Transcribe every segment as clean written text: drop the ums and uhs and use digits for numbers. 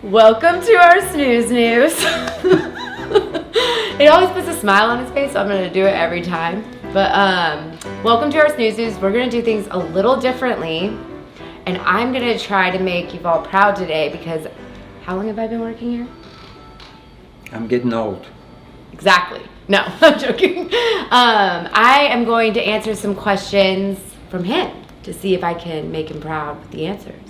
Welcome to our Snooze News. It always puts a smile on his face, so I'm going to do it every time. But welcome to our Snooze News. We're going to do things a little differently, and I'm going to try to make you all proud today because how long have I been working here? I'm getting old. Exactly. No, I'm joking. I am going to answer some questions from him to see if I can make him proud with the answers.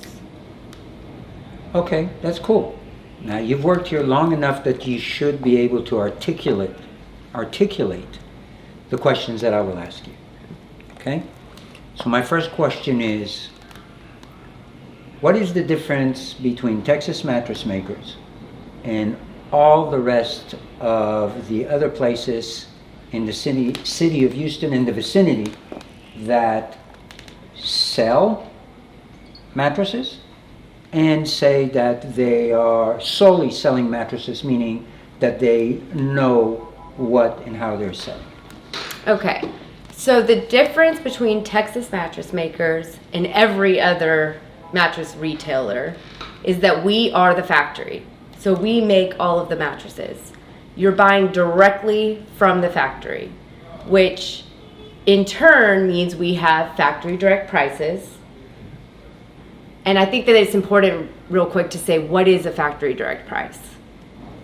Okay, that's cool. Now you've worked here long enough that you should be able to articulate the questions that I will ask you. Okay? So my first question is, what is the difference between Texas Mattress Makers and all the rest of the other places in the city of Houston and the vicinity that sell mattresses and say that they are solely selling mattresses, meaning that they know what and how they're selling? Okay, so the difference between Texas Mattress Makers and every other mattress retailer is that we are the factory. So we make all of the mattresses. You're buying directly from the factory, which in turn means we have factory direct prices. And I think that it's important real quick to say, what is a factory direct price?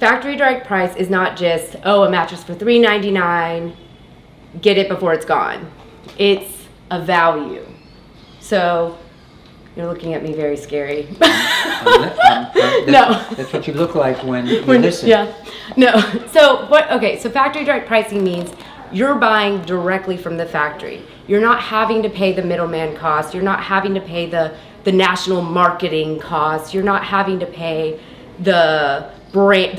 Factory direct price is not just, a mattress for $3.99, get it before it's gone. It's a value. So you're looking at me very scary. No. That's what you look like when you listen. Yeah. No. So factory direct pricing means you're buying directly from the factory. You're not having to pay the middleman cost. You're not having to pay the national marketing costs. You're not having to pay the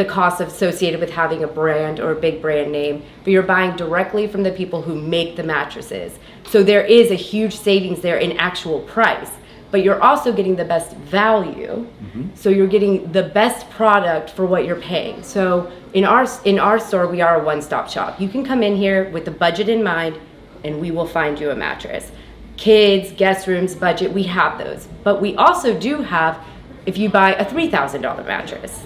costs associated with having a brand or a big brand name, but you're buying directly from the people who make the mattresses. So there is a huge savings there in actual price, but you're also getting the best value. Mm-hmm. So you're getting the best product for what you're paying. So in our store, we are a one-stop shop. You can come in here with the budget in mind and we will find you a mattress. Kids, guest rooms, budget, we have those. But we also do have, if you buy a $3,000 mattress,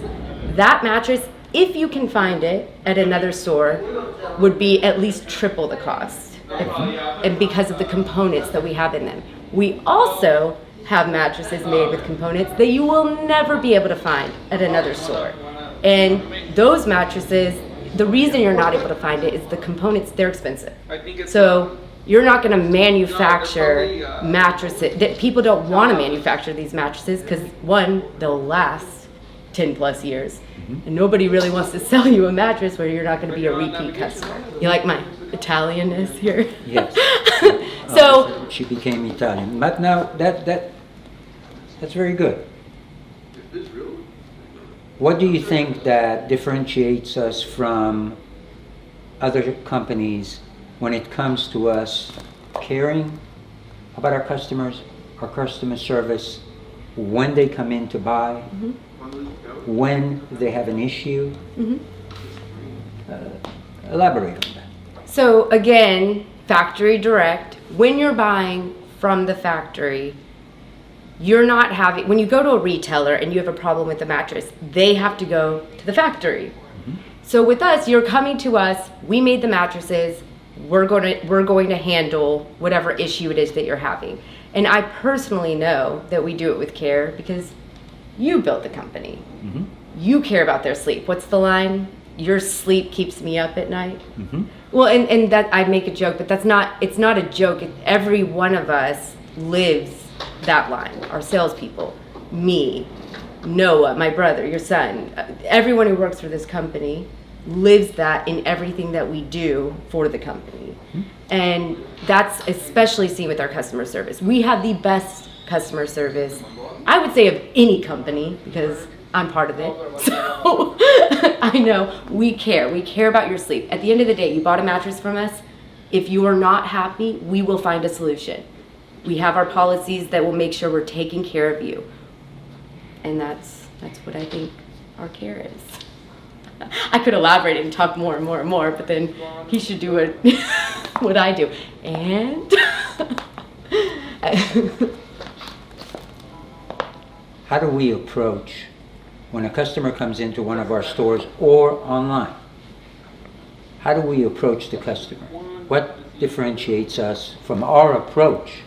that mattress, if you can find it at another store, would be at least triple the cost. And because of the components that we have in them. We also have mattresses made with components that you will never be able to find at another store. And those mattresses, the reason you're not able to find it is the components, they're expensive. So you're not going to manufacture mattresses. That people don't want to manufacture these mattresses because, one, they'll last 10 plus years. Mm-hmm. And nobody really wants to sell you a mattress where you're not going to be a repeat customer. You like my Italianness here? Yes. So she became Italian. But now that's very good. What do you think that differentiates us from other companies when it comes to us caring about our customers, our customer service, when they come in to buy, mm-hmm. when they have an issue? Mm-hmm. Elaborate on that. So again, factory direct, when you're buying from the factory, you're not having, when you go to a retailer and you have a problem with the mattress, they have to go to the factory. Mm-hmm. So with us, you're coming to us, we made the mattresses, we're going to handle whatever issue it is that you're having. And I personally know that we do it with care because you built the company. Mm-hmm. You care about their sleep. What's the line? Your sleep keeps me up at night. Mm-hmm. Well, and that I make a joke, but it's not a joke. Every one of us lives that line. Our salespeople, me, Noah, my brother, your son, everyone who works for this company lives that in everything that we do for the company. Mm-hmm. And that's especially seen with our customer service. We have the best customer service, I would say, of any company because I'm part of it. So I know we care. We care about your sleep. At the end of the day, you bought a mattress from us. If you are not happy, we will find a solution. We have our policies that will make sure we're taking care of you. And that's what I think our care is. I could elaborate and talk more and more and more, but then he should do what I do. And how do we approach when a customer comes into one of our stores or online, how do we approach the customer? What differentiates us from our approach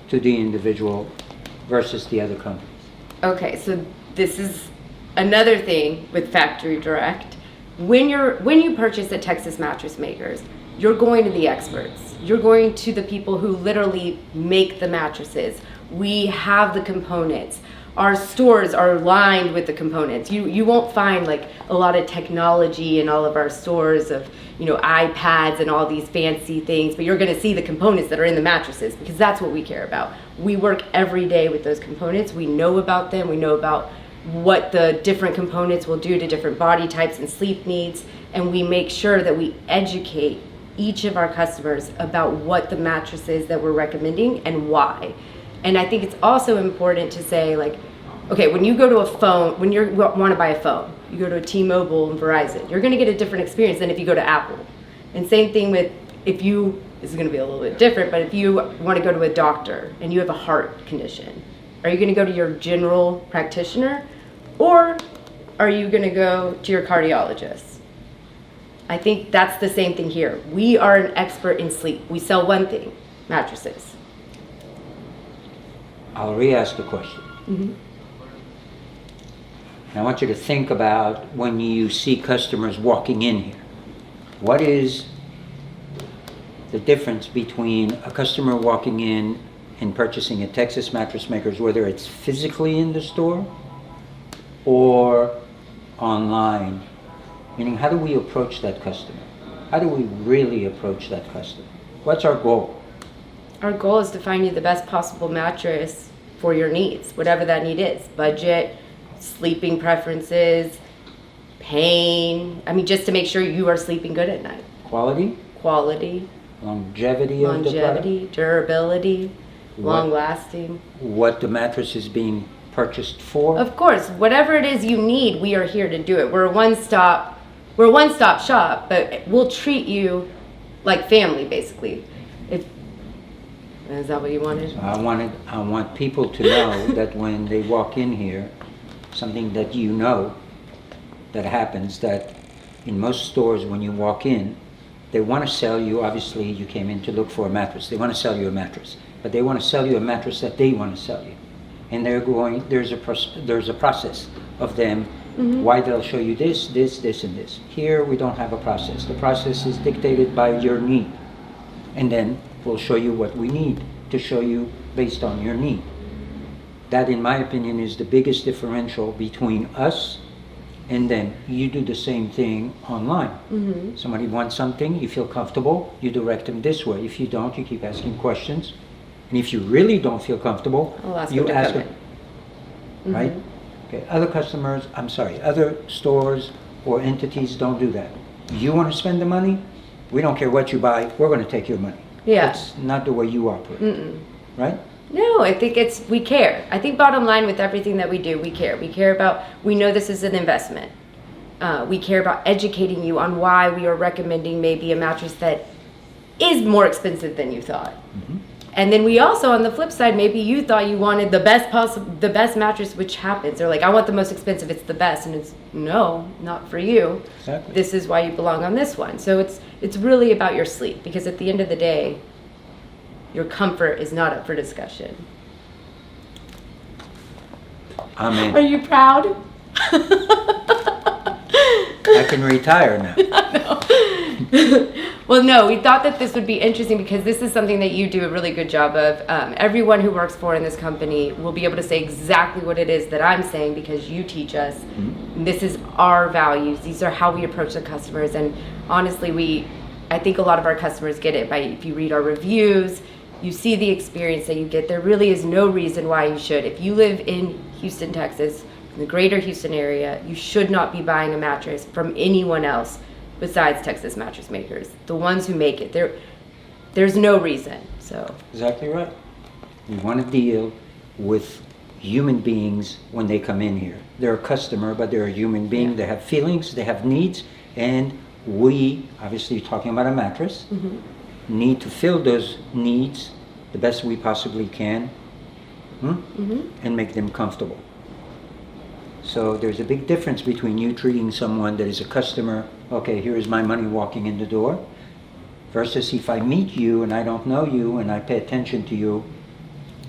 to the individual versus the other companies? Okay, so this is another thing with Factory Direct. When you purchase at Texas Mattress Makers, you're going to the experts. You're going to the people who literally make the mattresses. We have the components. Our stores are lined with the components. You won't find like a lot of technology in all of our stores of, iPads and all these fancy things, but you're gonna see the components that are in the mattresses because that's what we care about. We work every day with those components. We know about them. We know about what the different components will do to different body types and sleep needs, and we make sure that we educate each of our customers about what the mattress is that we're recommending and why. And I think it's also important to say, like, okay, when you go to a phone, when you want to buy a phone, you go to a T-Mobile and Verizon, you're going to get a different experience than if you go to Apple. And same thing with this is going to be a little bit different, but if you want to go to a doctor and you have a heart condition, are you going to go to your general practitioner or are you going to go to your cardiologist? I think that's the same thing here. We are an expert in sleep. We sell one thing, mattresses. I'll re-ask the question. Mm-hmm. And I want you to think about when you see customers walking in here. What is the difference between a customer walking in and purchasing at Texas Mattress Makers, whether it's physically in the store or online? Meaning, how do we approach that customer? How do we really approach that customer? What's our goal? Our goal is to find you the best possible mattress for your needs, whatever that need is. Budget, sleeping preferences, pain. I mean, just to make sure you are sleeping good at night. Quality, longevity of the product, durability, long lasting. What the mattress is being purchased for. Of course, whatever it is you need, we are here to do it. We're a one-stop shop, but we'll treat you like family, basically. Is that what you wanted? I want people to know that when they walk in here, something that that happens, that in most stores when you walk in, they want to sell you, obviously you came in to look for a mattress, they want to sell you a mattress, but they want to sell you a mattress that they want to sell you. And there's a process of them, why they'll show you this, and this. Here we don't have a process. The process is dictated by your need. And then we'll show you what we need to show you based on your need. That, in my opinion, is the biggest differential between us and them. You do the same thing online. Mm-hmm. Somebody wants something, you feel comfortable, you direct them this way. If you don't, you keep asking questions. And if you really don't feel comfortable, you ask them. Mm-hmm. Right? Okay. Other stores or entities don't do that. You want to spend the money? We don't care what you buy, we're going to take your money. Yeah. That's not the way you operate. Mm-mm. Right? No, I think we care. I think bottom line with everything that we do, we care. We know this is an investment. We care about educating you on why we are recommending maybe a mattress that is more expensive than you thought. Mm-hmm. And then we also, on the flip side, maybe you thought you wanted the best mattress, which happens. Or like, I want the most expensive, it's the best. And it's, no, not for you. Exactly. This is why you belong on this one. So it's really about your sleep, because at the end of the day, your comfort is not up for discussion. Amen. Are you proud? I can retire now. No. Well, no, we thought that this would be interesting because this is something that you do a really good job of. Everyone who works in this company will be able to say exactly what it is that I'm saying because you teach us. Mm-hmm. This is our values. These are how we approach the customers. And honestly, I think a lot of our customers get it if you read our reviews, you see the experience that you get. There really is no reason why you should. If you live in Houston, Texas, in the greater Houston area, you should not be buying a mattress from anyone else besides Texas Mattress Makers. The ones who make it. There's no reason. So exactly right. We want to deal with human beings when they come in here. They're a customer, but they're a human being. Yeah. They have feelings, they have needs, and we, obviously talking about a mattress, mm-hmm. need to fill those needs the best we possibly can, mm-hmm. and make them comfortable. So there's a big difference between you treating someone that is a customer, okay, here is my money walking in the door, versus if I meet you and I don't know you and I pay attention to you,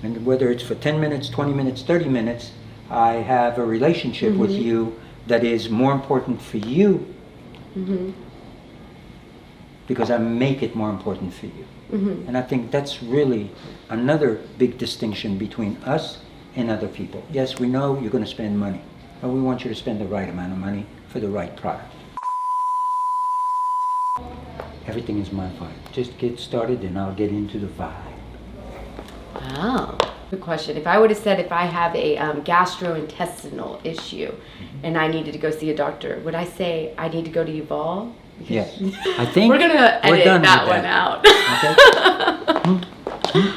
and whether it's for 10 minutes, 20 minutes, 30 minutes, I have a relationship with you that is more important for you because I make it more important for you. And I think that's really another big distinction between us and other people. Yes, we know you're going to spend money, but we want you to spend the right amount of money for the right product. Everything is my vibe. Just get started and I'll get into the vibe. Wow. Good question. If I would have said if I have a gastrointestinal issue and I needed to go see a doctor, would I say I need to go to Yuval? Yes. I think we're going to edit done that with one out. Okay?